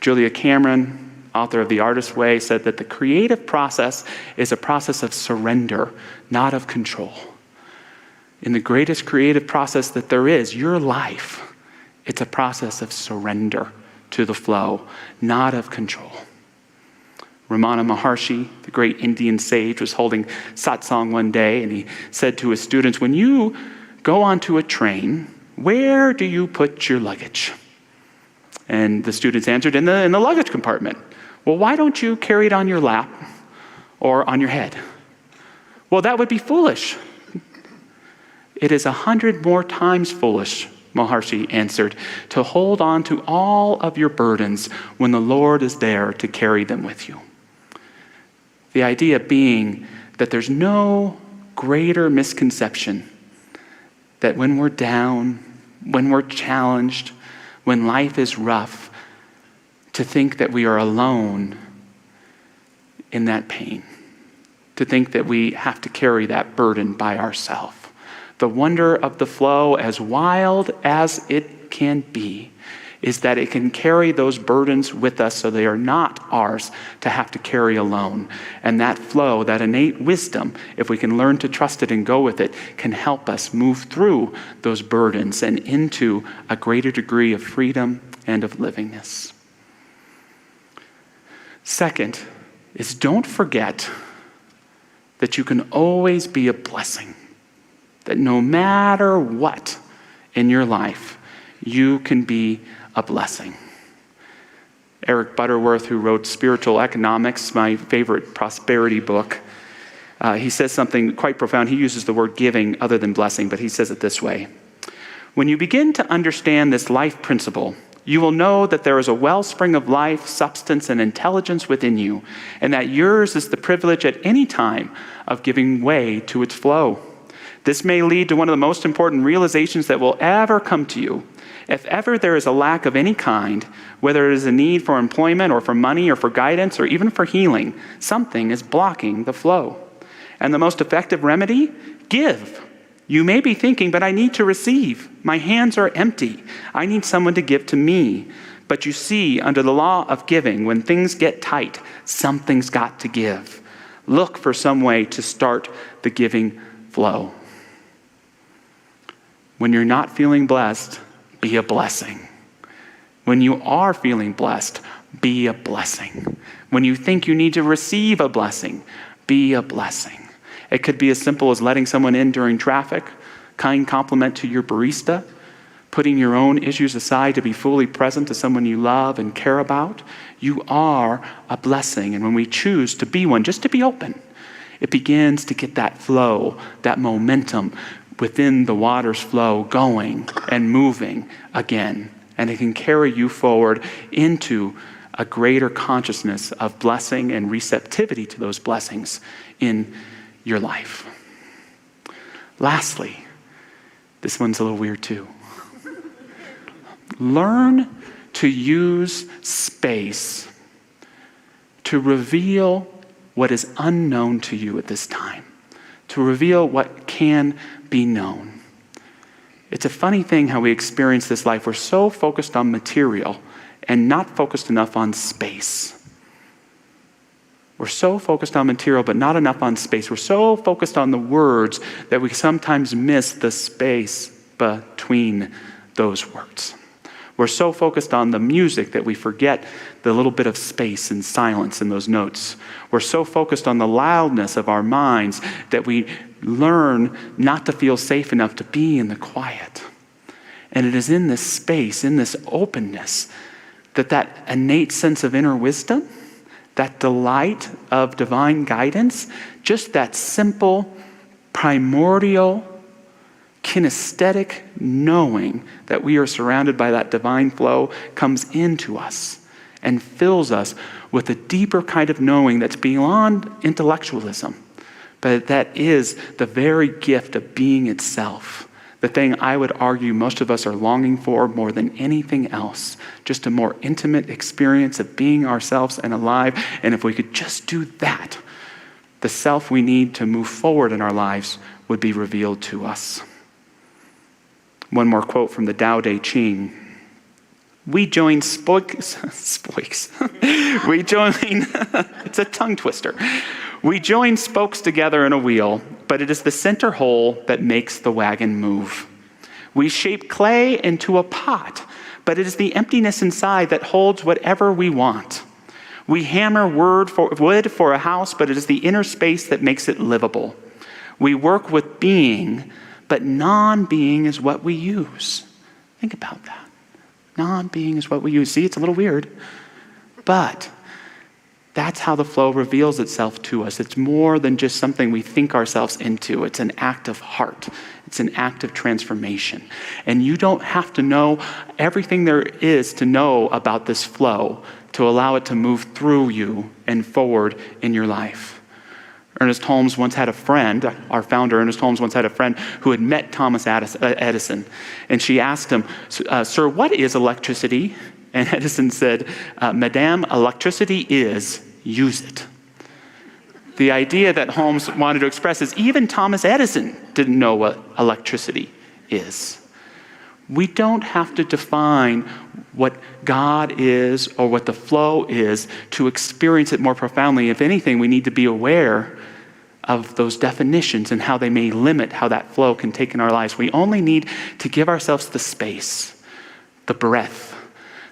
Julia Cameron, author of The Artist's Way, said that the creative process is a process of surrender, not of control. In the greatest creative process that there is, your life, it's a process of surrender to the flow, not of control. Ramana Maharshi, the great Indian sage, was holding satsang one day, and he said to his students, when you go onto a train, where do you put your luggage? And the students answered, in the luggage compartment. Well, why don't you carry it on your lap or on your head? Well, that would be foolish. It is 100 more times foolish Maharshi answered, to hold on to all of your burdens when the Lord is there to carry them with you. The idea being that there's no greater misconception that when we're down, when we're challenged, when life is rough, to think that we are alone in that pain, to think that we have to carry that burden by ourselves. The wonder of the flow, as wild as it can be, is that it can carry those burdens with us so they are not ours to have to carry alone. And that flow, that innate wisdom, if we can learn to trust it and go with it, can help us move through those burdens and into a greater degree of freedom and of livingness. Second is, don't forget that you can always be a blessing. That no matter what in your life, you can be a blessing. Eric Butterworth, who wrote Spiritual Economics, my favorite prosperity book, he says something quite profound. He uses the word giving other than blessing, but he says it this way. When you begin to understand this life principle, you will know that there is a wellspring of life, substance, and intelligence within you, and that yours is the privilege at any time of giving way to its flow. This may lead to one of the most important realizations that will ever come to you. If ever there is a lack of any kind, whether it is a need for employment or for money or for guidance or even for healing, something is blocking the flow. And the most effective remedy? Give. You may be thinking, but I need to receive. My hands are empty. I need someone to give to me. But you see, under the law of giving, when things get tight, something's got to give. Look for some way to start the giving flow. When you're not feeling blessed, be a blessing. When you are feeling blessed, be a blessing. When you think you need to receive a blessing, be a blessing. It could be as simple as letting someone in during traffic, kind compliment to your barista, putting your own issues aside to be fully present to someone you love and care about. You are a blessing. And when we choose to be one, just to be open, it begins to get that flow, that momentum within the water's flow going and moving again. And it can carry you forward into a greater consciousness of blessing and receptivity to those blessings in your life. Lastly, this one's a little weird too. Learn to use space to reveal what is unknown to you at this time, to reveal what can be known. It's a funny thing how we experience this life. We're so focused on material and not focused enough on space. We're so focused on material, but not enough on space. We're so focused on the words that we sometimes miss the space between those words. We're so focused on the music that we forget the little bit of space and silence in those notes. We're so focused on the loudness of our minds that we learn not to feel safe enough to be in the quiet. And it is in this space, in this openness, that innate sense of inner wisdom, that delight of divine guidance, just that simple, primordial, kinesthetic knowing that we are surrounded by that divine flow comes into us and fills us with a deeper kind of knowing that's beyond intellectualism, but that is the very gift of being itself. The thing I would argue most of us are longing for more than anything else, just a more intimate experience of being ourselves and alive. And if we could just do that, the self we need to move forward in our lives would be revealed to us. One more quote from the Tao Te Ching. We join spokes. We join, it's a tongue twister. We join spokes together in a wheel, but it is the center hole that makes the wagon move. We shape clay into a pot, but it is the emptiness inside that holds whatever we want. We hammer wood for a house, but it is the inner space that makes it livable. We work with being, but non-being is what we use. Think about that. Non-being is what we use. See, it's a little weird. But That's how the flow reveals itself to us. It's more than just something we think ourselves into. It's an act of heart. It's an act of transformation. And you don't have to know everything there is to know about this flow to allow it to move through you and forward in your life. Ernest Holmes once had a friend, our founder Ernest Holmes once had a friend who had met Thomas Edison. And she asked him, "Sir, what is electricity?" And Edison said, "Madame, electricity is, use it." The idea that Holmes wanted to express is even Thomas Edison didn't know what electricity is. We don't have to define what God is or what the flow is to experience it more profoundly. If anything, we need to be aware of those definitions and how they may limit how that flow can take in our lives. We only need to give ourselves the space, the breath,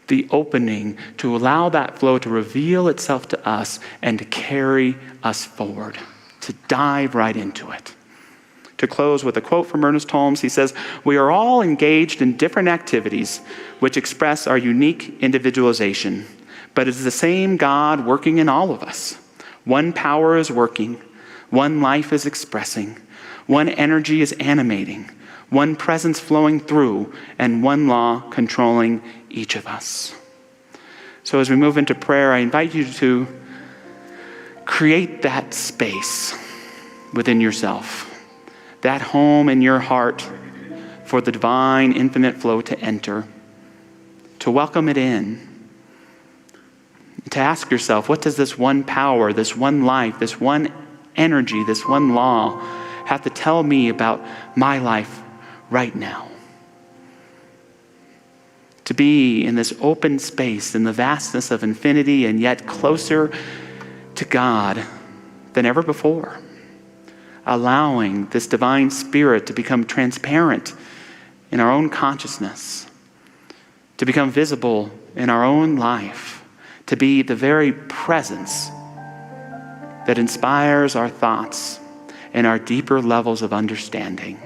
the opening to allow that flow to reveal itself to us and to carry us forward, to dive right into it. To close with a quote from Ernest Holmes, he says, "We are all engaged in different activities which express our unique individualization, but it is the same God working in all of us. One power is working, one life is expressing, one energy is animating, one presence flowing through, and one law controlling each of us." So as we move into prayer, I invite you to create that space within yourself, that home in your heart for the divine, infinite flow to enter, to welcome it in, to ask yourself, what does this one power, this one life, this one energy, this one law have to tell me about my life right now? To be in this open space, in the vastness of infinity, and yet closer to God than ever before. Allowing this divine spirit to become transparent in our own consciousness, to become visible in our own life, to be the very presence that inspires our thoughts and our deeper levels of understanding.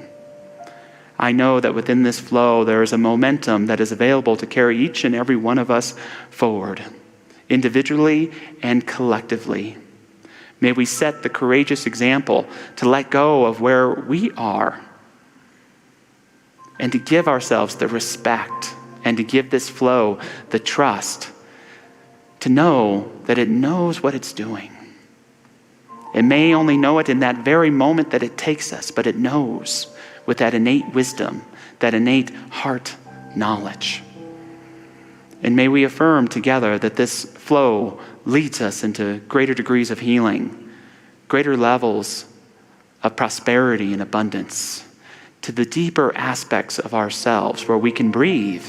I know that within this flow, there is a momentum that is available to carry each and every one of us forward, individually and collectively. May we set the courageous example to let go of where we are and to give ourselves the respect and to give this flow the trust to know that it knows what it's doing. It may only know it in that very moment that it takes us, but it knows with that innate wisdom, that innate heart knowledge. And may we affirm together that this flow leads us into greater degrees of healing, greater levels of prosperity and abundance, to the deeper aspects of ourselves where we can breathe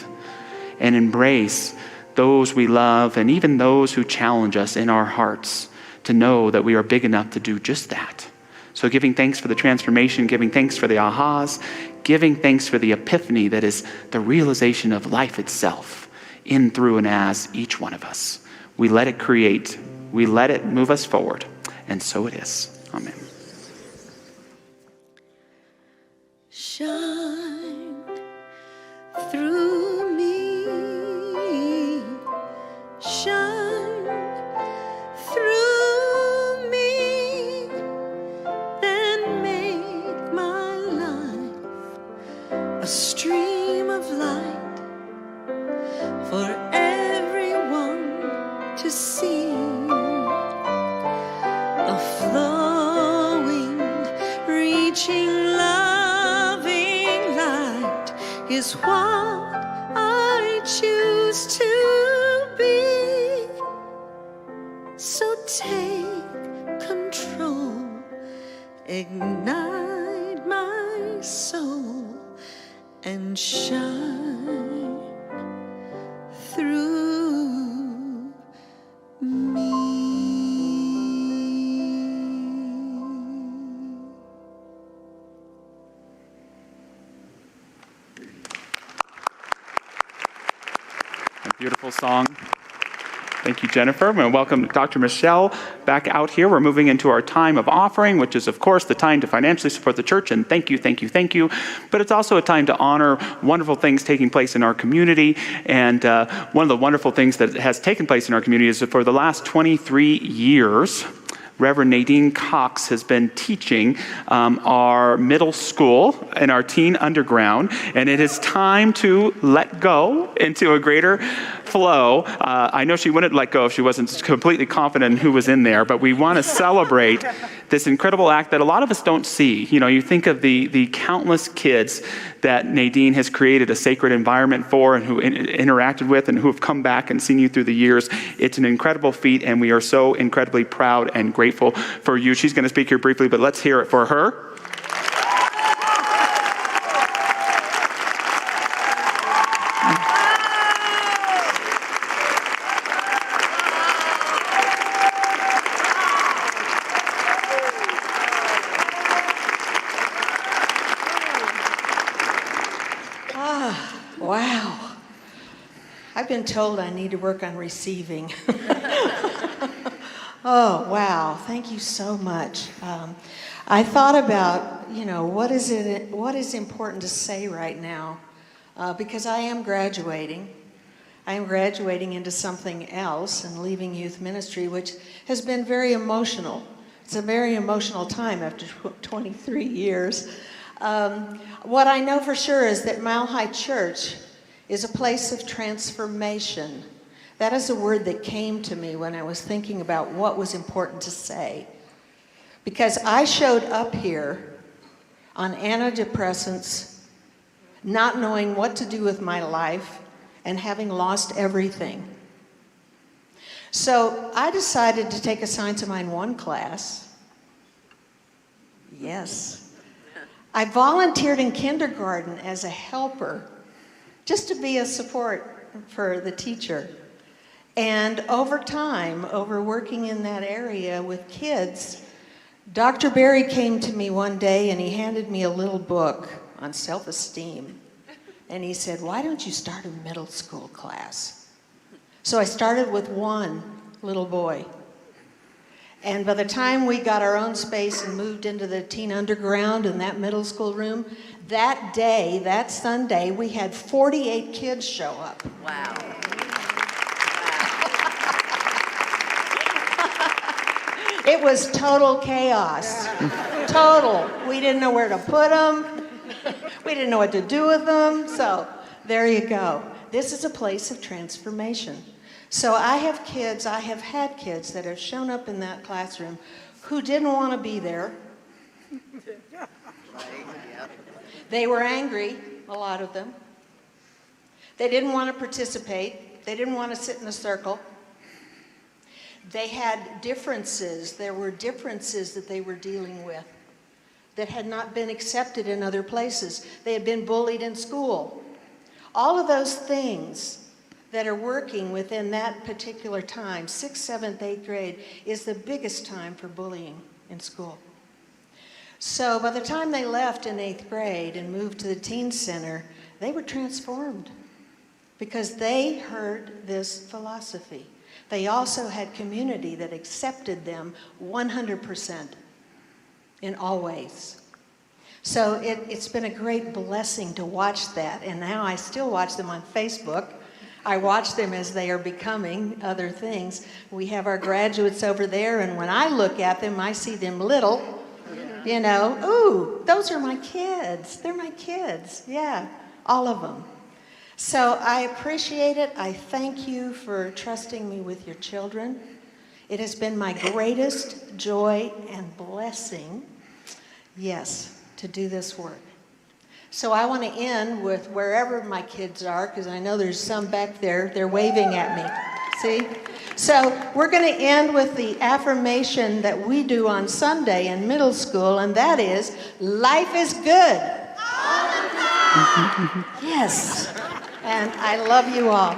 and embrace those we love and even those who challenge us in our hearts, to know that we are big enough to do just that. So giving thanks for the transformation, giving thanks for the ahas, giving thanks for the epiphany that is the realization of life itself in, through, and as each one of us. We let it create, we let it move us forward, and so it is. Amen. Shine through me, shine through me, then make my life a stream of light for everyone to see. A flowing, reaching, loving light is what I choose to be. So take control, ignite my soul, and shine through me. A beautiful song. Thank you, Jennifer. I'm going to welcome Dr. Michelle back out here. We're moving into our time of offering, which is, of course, the time to financially support the church. And thank you, thank you, thank you. But it's also a time to honor wonderful things taking place in our community. And one of the wonderful things that has taken place in our community is that for the last 23 years, Reverend Nadine Cox has been teaching our middle school and our teen underground, and it is time to let go into a greater flow. I know she wouldn't let go if she wasn't completely confident in who was in there, but we want to celebrate this incredible act that a lot of us don't see. You know, you think of the countless kids that Nadine has created a sacred environment for and who interacted with and who have come back and seen you through the years. It's an incredible feat, and we are so incredibly proud and grateful for you. She's going to speak here briefly, but let's hear it for her. Wow. I've been told I need to work on receiving. Oh, wow. Thank you so much. I thought about, what is important to say right now, because I am graduating. I am graduating into something else and leaving youth ministry, which has been very emotional. It's a very emotional time after 23 years. What I know for sure is that Mile High Church is a place of transformation. That is a word that came to me when I was thinking about what was important to say. Because I showed up here on antidepressants, not knowing what to do with my life, and having lost everything. So I decided to take a Science of Mind 1 class. Yes. I volunteered in kindergarten as a helper, just to be a support for the teacher. And over time, over working in that area with kids, Dr. Berry came to me one day and he handed me a little book on self-esteem. And he said, "Why don't you start a middle school class?" So I started with one little boy. And by the time we got our own space and moved into the teen underground in that middle school room, that day, that Sunday, we had 48 kids show up. Wow. It was total chaos. Total. We didn't know where to put them. We didn't know what to do with them. So there you go. This is a place of transformation. So I have had kids that have shown up in that classroom who didn't want to be there. They were angry, a lot of them. They didn't want to participate. They didn't want to sit in a circle. They had differences. There were differences that they were dealing with that had not been accepted in other places. They had been bullied in school. All of those things that are working within that particular time, 6th, 7th, 8th grade, is the biggest time for bullying in school. So by the time they left in 8th grade and moved to the teen center, they were transformed because they heard this philosophy. They also had community that accepted them 100% in all ways. So it's been a great blessing to watch that, and now I still watch them on Facebook. I watch them as they are becoming other things. We have our graduates over there, and when I look at them, I see them little, ooh, those are my kids. They're my kids. Yeah, all of them. So I appreciate it. I thank you for trusting me with your children. It has been my greatest joy and blessing, yes, to do this work. So I want to end with wherever my kids are, because I know there's some back there. They're waving at me. See? So we're going to end with the affirmation that we do on Sunday in middle school, and that is, life is good. Yes. And I love you all.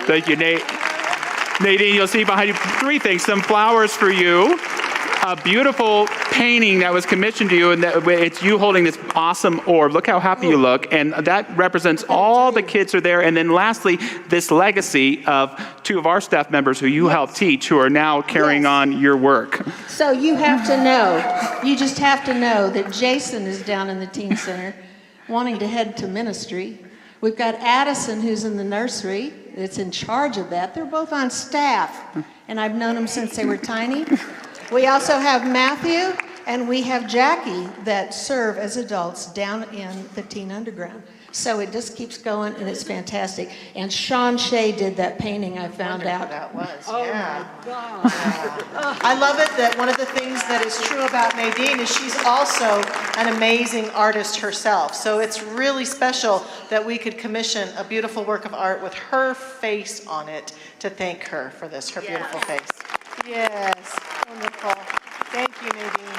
Thank you, Nate. Nadine, you'll see behind you 3 things. Some flowers for you. A beautiful painting that was commissioned to you, and it's you holding this awesome orb. Look how happy you look, and that represents all the kids are there. And then lastly, this legacy of two of our staff members who you helped teach who are now carrying on your work. So you have to know, you just have to know that Jason is down in the teen center wanting to head to ministry. We've got Addison, who's in the nursery, that's in charge of that. They're both on staff, and I've known them since they were tiny. We also have Matthew, and we have Jackie that serve as adults down in the teen underground. So it just keeps going, and it's fantastic. And Sean Shea did that painting, I found out. That was, Oh yeah. my God. I love it that one of the things that is true about Nadine is she's also an amazing artist herself. So it's really special that we could commission a beautiful work of art with her face on it to thank her for this, her beautiful face. Yes, wonderful. Thank you, Nadine.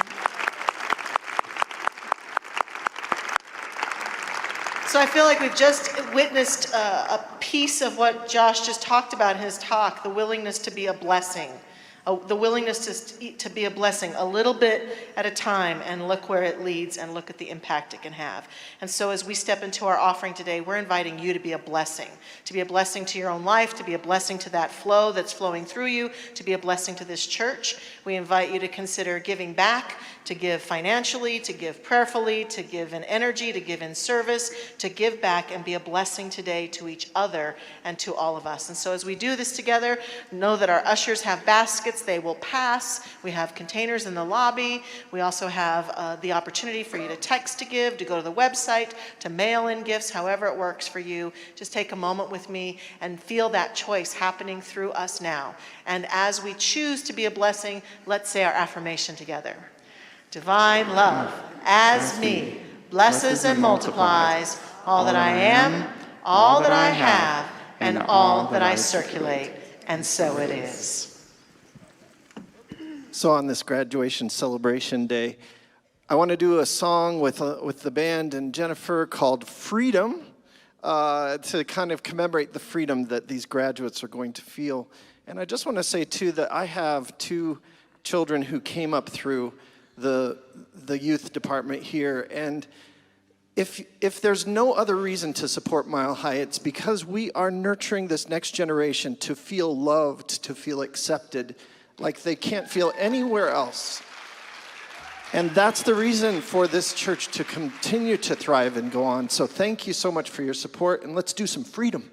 So I feel like we've just witnessed a piece of what Josh just talked about in his talk, the willingness to be a blessing. The willingness to be a blessing a little bit at a time and look where it leads and look at the impact it can have. And so as we step into our offering today, we're inviting you to be a blessing to your own life, to be a blessing to that flow that's flowing through you, to be a blessing to this church. We invite you to consider giving back, to give financially, to give prayerfully, to give in energy, to give in service, to give back and be a blessing today to each other and to all of us. And so as we do this together, know that our ushers have baskets. They will pass. We have containers in the lobby. We also have the opportunity for you to text to give, to go to the website, to mail in gifts, however it works for you. Just take a moment with me and feel that choice happening through us now. And as we choose to be a blessing, let's say our affirmation together. Divine love, as me, blesses and multiplies all that I am, all that I have, and all that I circulate. And so it is. So on this graduation celebration day, I want to do a song with the band and Jennifer called Freedom to kind of commemorate the freedom that these graduates are going to feel. And I just want to say, too, that I have two children who came up through the youth department here. And if there's no other reason to support Mile High, it's because we are nurturing this next generation to feel loved, to feel accepted, like they can't feel anywhere else. And that's the reason for this church to continue to thrive and go on. So thank you so much for your support, and let's do some freedom.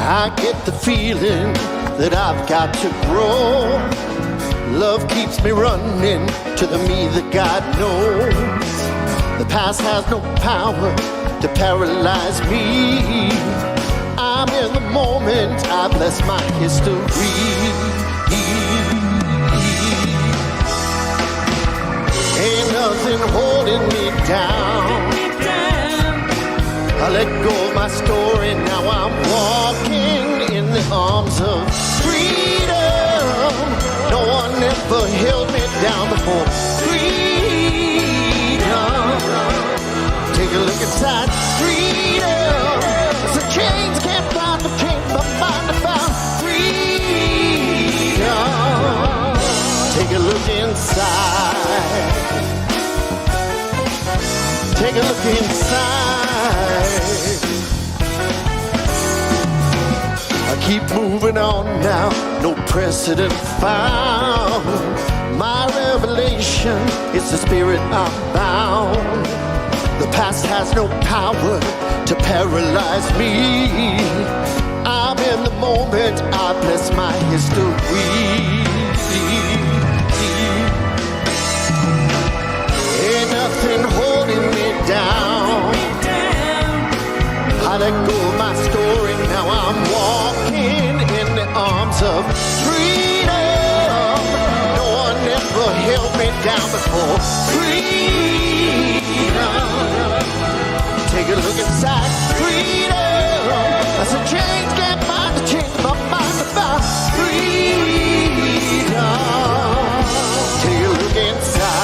I get the feeling that I've got to grow. Love keeps me running to the me that God knows. The past has no power to paralyze me. I'm in the moment, I bless my history. Ain't nothing holding me down. I let go of my story, now I'm walking in the arms of freedom. No one ever held me down before. Freedom. Take a look inside. Freedom. The chains can't bind the chains, but mind the bound. Freedom. Take a look inside. Take a look inside. I keep moving on now, no precedent found. My revelation is the spirit I'm bound. The past has no power to paralyze me. I'm in the moment, I bless my history. Ain't nothing holding me down. I let go of my story, now I'm walking in the arms of freedom. No one ever held me down before. Freedom. Take a look inside. Freedom. I said change can't bind the chains, my mind about freedom. Take a look inside.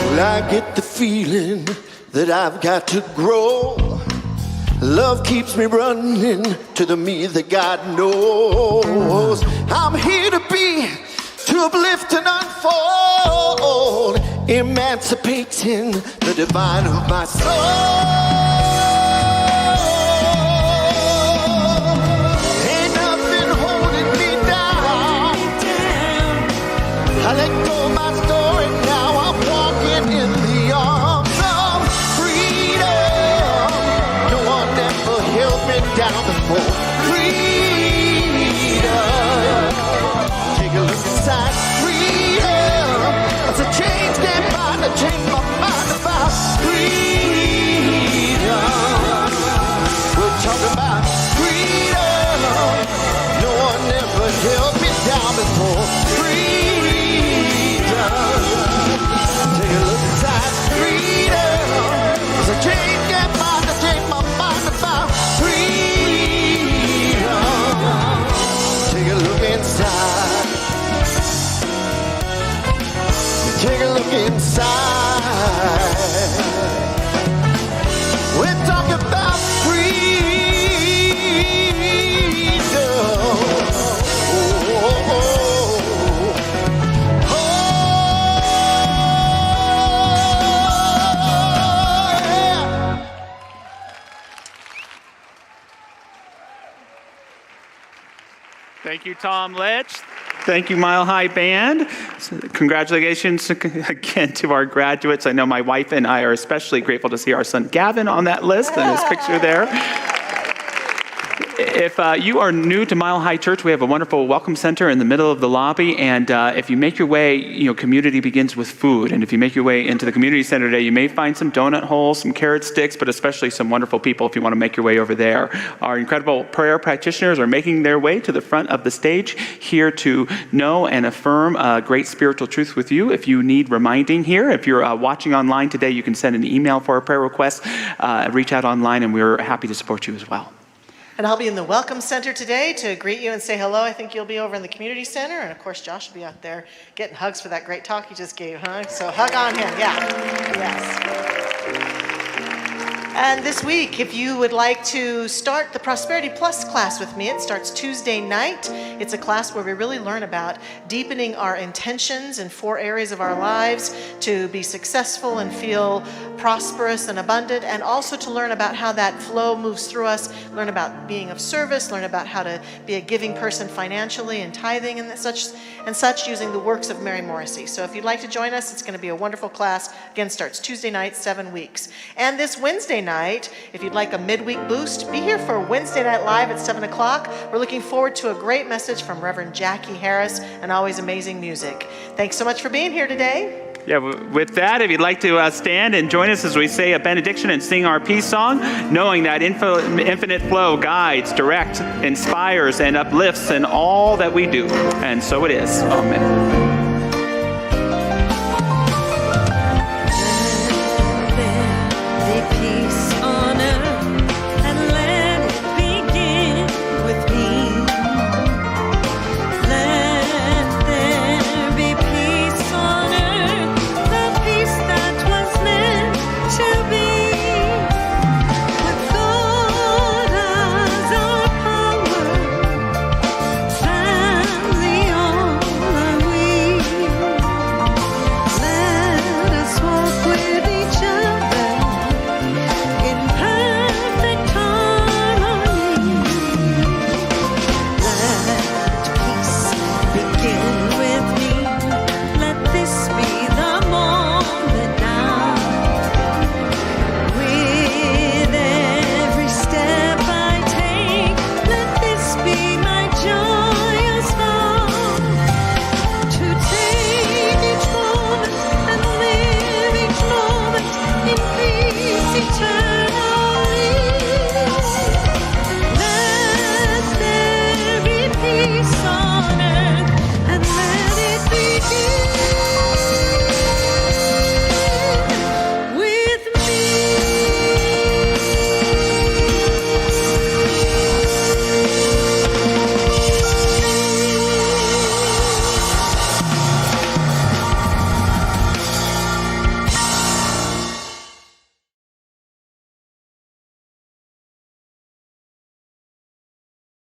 Well, I get the feeling that I've got to grow. Love keeps me running to the me that God knows. I'm here to be, to uplift and unfold, emancipating the divine of my soul. Ain't nothing holding me down. I let go of my story now. I'm walking in the arms of freedom. No one ever held me down before. Freedom. Take a look inside. Freedom. It's a change that mind to change my mind about freedom. We're talking about freedom. No one ever held me down before. Freedom. Take a look inside. Freedom. It's a change that mind to change my mind about freedom. Take a look inside. Take a look inside. We're talking about freedom. Oh, oh, oh. Oh, yeah. Thank you, Tom Litch. Thank you, Mile High Band. Congratulations again to our graduates. I know my wife and I are especially grateful to see our son Gavin on that list and his picture there. If you are new to Mile High Church, we have a wonderful welcome center in the middle of the lobby. And if you make your way, community begins with food. And if you make your way into the community center today, you may find some donut holes, some carrot sticks, but especially some wonderful people if you want to make your way over there. Our incredible prayer practitioners are making their way to the front of the stage here to know and affirm great spiritual truth with you. If you need reminding here, if you're watching online today, you can send an email for a prayer request, reach out online, and we're happy to support you as well. And I'll be in the Welcome Center today to greet you and say hello. I think you'll be over in the Community Center. And of course, Josh will be out there getting hugs for that great talk he just gave, huh? So hug on him, yeah. Yes. And this week, if you would like to start the Prosperity Plus class with me, it starts Tuesday night. It's a class where we really learn about deepening our intentions in 4 areas of our lives to be successful and feel prosperous and abundant, and also to learn about how that flow moves through us, learn about being of service, learn about how to be a giving person financially and tithing and such using the works of Mary Morrissey. So if you'd like to join us, it's going to be a wonderful class. Again, starts Tuesday night, 7 weeks. And this Wednesday night, if you'd like a midweek boost, be here for Wednesday Night Live at 7 o'clock. We're looking forward to a great message from Reverend Jackie Harris and always amazing music. Thanks so much for being here today. Yeah, with that, if you'd like to stand and join us as we say a benediction and sing our peace song, knowing that infinite flow guides, directs, inspires, and uplifts in all that we do. And so it is. Amen.